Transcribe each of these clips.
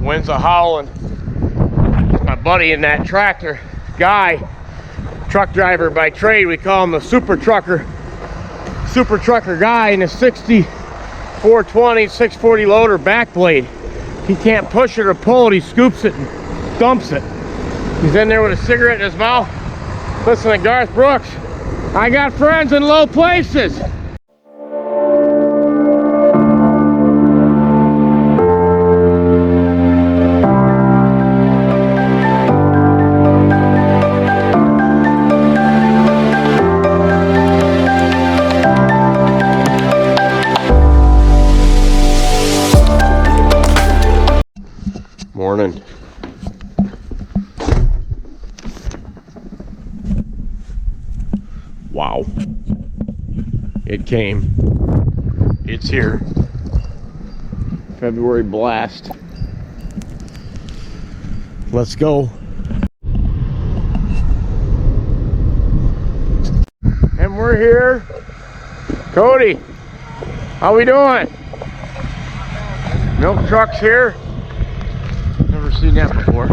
Winds are howling. My buddy in that tractor, guy, truck driver by trade, we call him the super trucker guy, in a 60 420 640 loader back blade. He can't push it or pull it, he scoops it and dumps it. He's in there with a cigarette in his mouth. Listen to Garth Brooks, I got friends in low places. Morning. Wow. It came. It's here. February blast. Let's go. And we're here. Cody, how we doing? Milk truck's here. Never seen that before.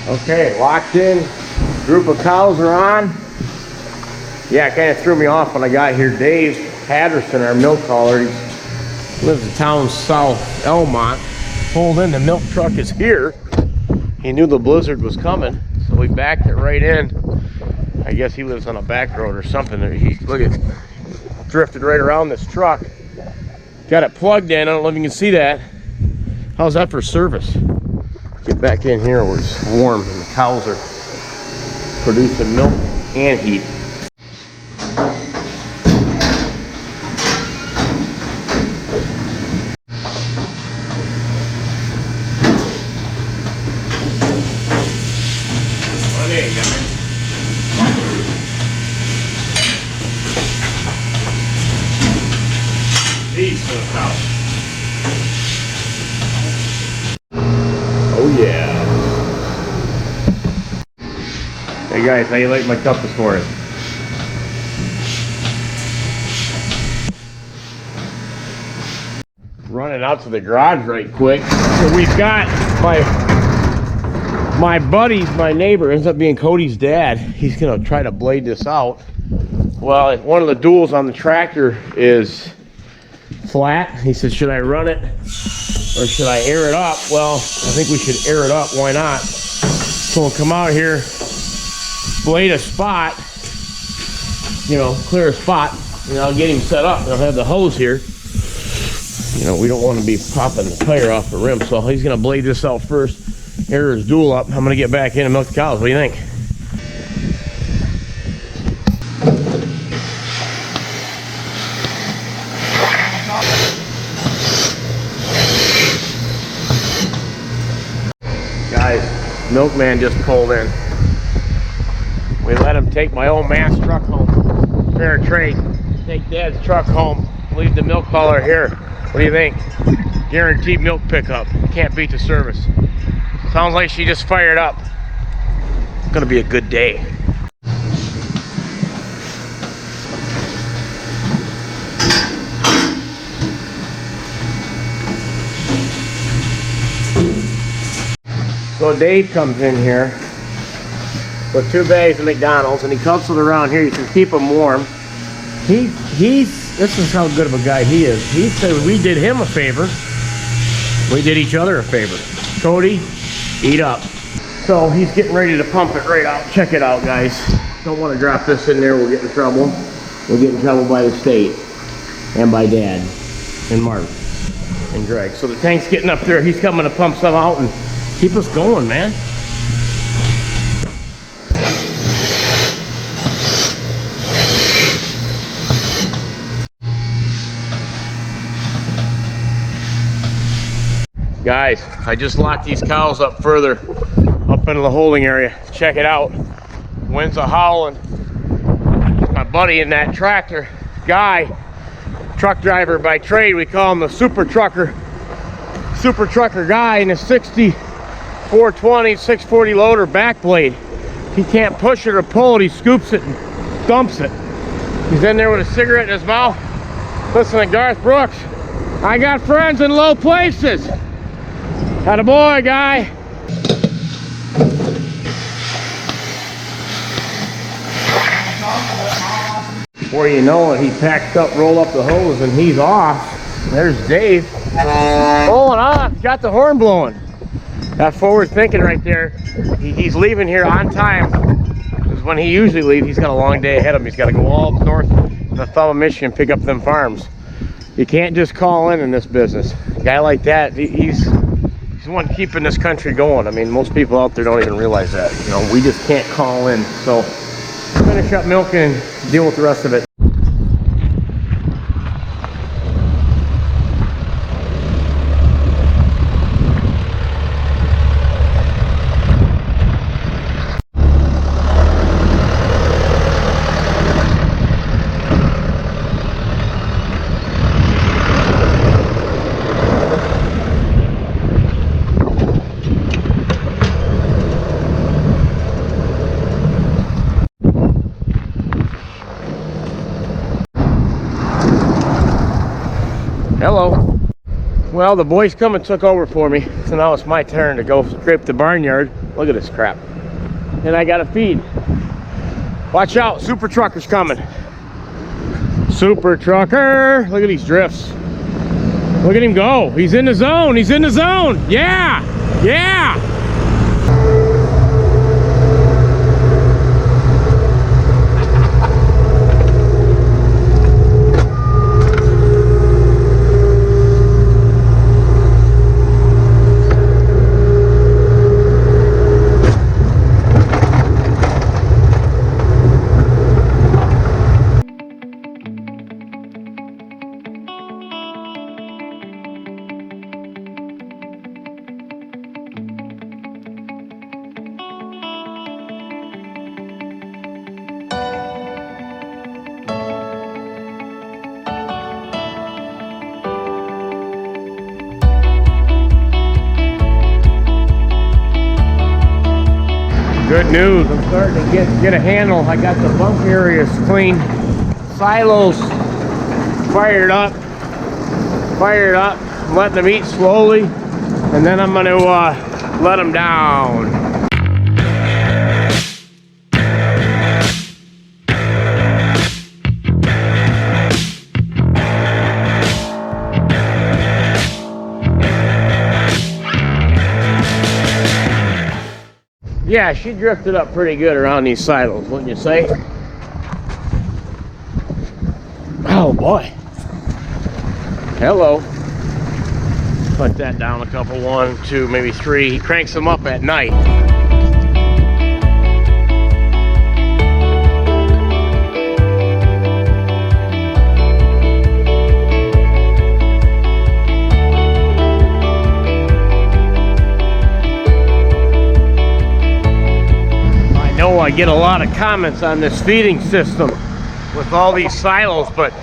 Okay, locked in. Group of cows are on. Yeah, it kind of threw me off when I got here. Dave Patterson, our milk hauler, he lives in town south Elmont. Pulled in, the milk truck is here. He knew the blizzard was coming, so we backed it right in. I guess he lives on a back road or something. Look at, drifted right around this truck. Got it plugged in. I don't know if you can see that. How's that for service? Get back in here where it's warm and the cows are producing milk and heat. Oh yeah. Hey guys, how you like my cup this morning? Running out to the garage right quick. So we've got my buddy's, my neighbor, ends up being Cody's dad. He's gonna try to blade this out. Well, one of the duals on the tractor is flat. He said, should I run it or should I air it up? Well, I think we should air it up. Why not? So we'll come out here, blade a spot, you know, clear a spot, and I'll get him set up. And I'll have the hose here. You know, we don't want to be popping the tire off the rim, so he's gonna blade this out first, air his dual up. I'm gonna get back in and milk the cows. What do you think? Guys, milkman just pulled in. We let him take my old man's truck home. Fair trade. Take Dad's truck home. Leave the milk hauler here. What do you think? Guaranteed milk pickup. Can't beat the service. Sounds like she just fired up. It's gonna be a good day. So Dave comes in here with 2 bags of McDonald's, and he comes around here. You can keep them warm. This is how good of a guy he is. He said we did him a favor. We did each other a favor. Cody, eat up. So he's getting ready to pump it right out. Check it out, guys. Don't want to drop this in there. We'll get in trouble. We'll get in trouble by the state and by Dad and Mark and Greg. So the tank's getting up there. He's coming to pump some out and keep us going, man. Guys, I just locked these cows up further up into the holding area. Check it out. Winds are howling. My buddy in that tractor, guy, truck driver by trade, we call him the super trucker guy, in a 60 420 640 loader back blade. He can't push it or pull it, he scoops it and dumps it. He's in there with a cigarette in his mouth. Listen to Garth Brooks. I got friends in low places. Atta boy, guy. Before you know it, he packs up, roll up the hose, and he's off. There's Dave. Rolling off, got the horn blowing. That's forward thinking right there. He's leaving here on time. Because when he usually leaves, he's got a long day ahead of him. He's got to go all north to the thumb of Michigan, pick up them farms. You can't just call in this business. A guy like that, he's the one keeping this country going. I mean, most people out there don't even realize that. You know, we just can't call in. So finish up milking and deal with the rest of it. Hello. Well, the boys come and took over for me, so now it's my turn to go scrape the barnyard. Look at this crap. And I gotta feed. Watch out, super trucker's coming. Super trucker. Look at these drifts. Look at him go. He's in the zone. He's in the zone. Yeah. Yeah. Good news, I'm starting to get a handle. I got the bunk areas clean, silos fired up, I'm letting them eat slowly, and then I'm going to let them down. Yeah, she drifted up pretty good around these silos, wouldn't you say? Oh boy. Hello. Put that down a couple, 1, 2, maybe 3. He cranks them up at night. I get a lot of comments on this feeding system with all these silos, but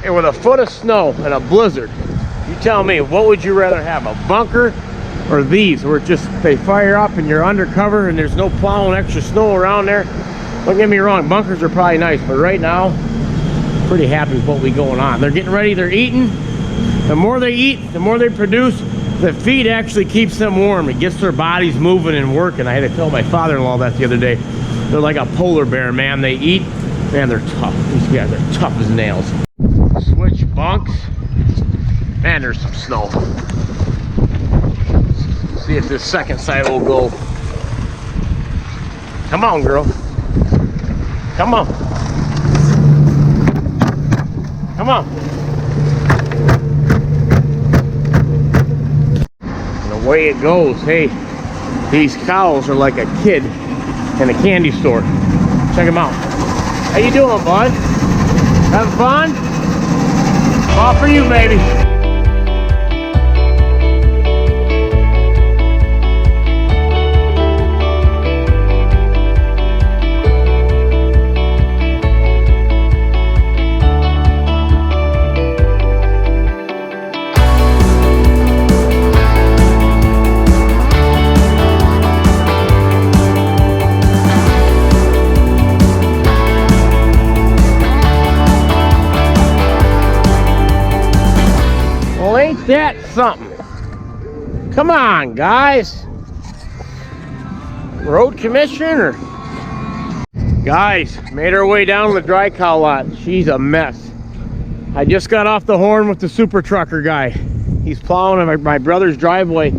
with a foot of snow and a blizzard, you tell me, what would you rather have, a bunker or these where they fire up and you're undercover and there's no plowing extra snow around there? Don't get me wrong, bunkers are probably nice, but right now, pretty happy with what we going on. They're getting ready, they're eating. The more they eat, the more they produce. The feed actually keeps them warm. It gets their bodies moving and working. I had to tell my father-in-law that the other day. They're like a polar bear, man. They eat, man, they're tough. These guys are tough as nails. Switch bunks. Man, there's some snow. Let's see if this second side will go. Come on, girl. Come on. Come on. And the way it goes, hey, these cows are like a kid in a candy store. Check them out. How you doing, bud? Having fun? All for you, baby. that something? Come on, guys. Road commission or? Guys, made our way down the dry cow lot. She's a mess. I just got off the horn with the super trucker guy. He's plowing my brother's driveway.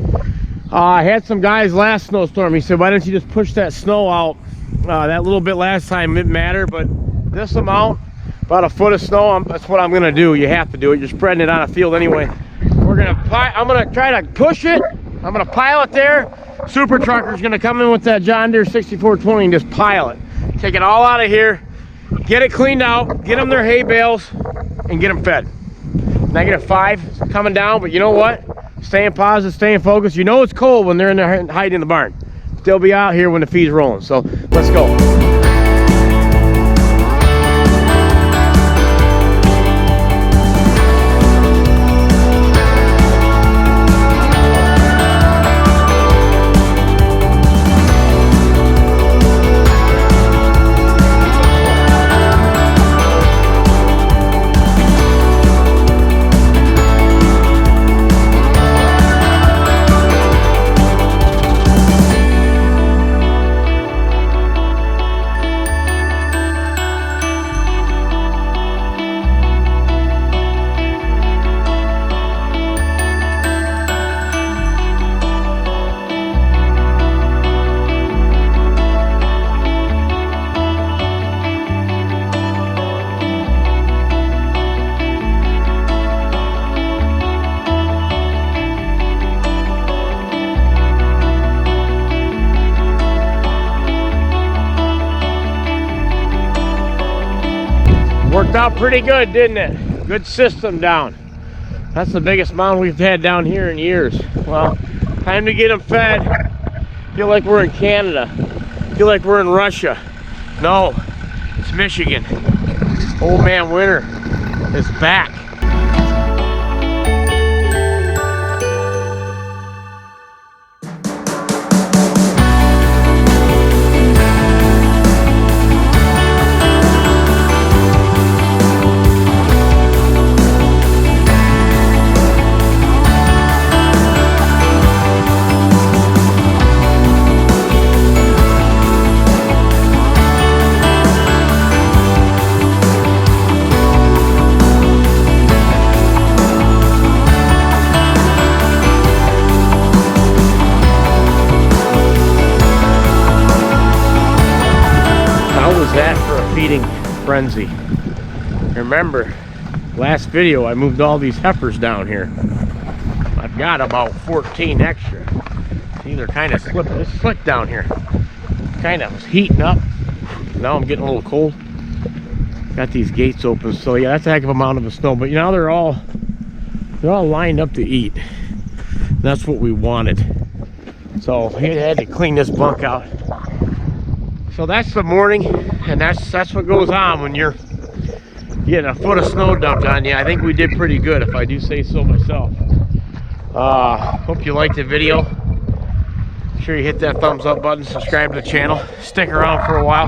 I had some guys last snowstorm. He said, why don't you just push that snow out? That little bit last time didn't matter, but this amount, about a foot of snow, that's what I'm gonna do. You have to do it. You're spreading it on a field anyway. I'm gonna try to push it. I'm gonna pile it there. Super trucker's gonna come in with that John Deere 6420 and just pile it. Take it all out of here, get it cleaned out, get them their hay bales, and get them fed. -5 coming down, but you know what? Staying positive, staying focused. You know it's cold when they're in there hiding in the barn. They'll be out here when the feed's rolling. So let's go. Worked out pretty good, didn't it? Good system down. That's the biggest mound we've had down here in years. Well, time to get them fed. Feel like we're in Canada. Feel like we're in Russia. No, it's Michigan. Old man winter is back. That for a feeding frenzy. Remember, last video I moved all these heifers down here. I've got about 14 extra. See, they're kind of slipping. It's slick down here. Kind of was heating up. Now I'm getting a little cold. Got these gates open, so yeah, that's a heck of a amount of the snow. But now they're all lined up to eat. That's what we wanted. So I had to clean this bunk out. So that's the morning, and that's what goes on when you're getting a foot of snow dumped on you. I think we did pretty good, if I do say so myself. Hope you liked the video. Make sure you hit that thumbs up button, subscribe to the channel, stick around for a while.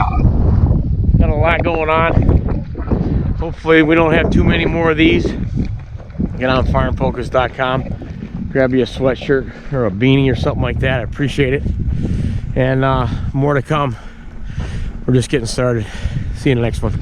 Got a lot going on. Hopefully we don't have too many more of these. Get on farmfocus.com, grab you a sweatshirt or a beanie or something like that. I appreciate it. And more to come. We're just getting started. See you in the next one.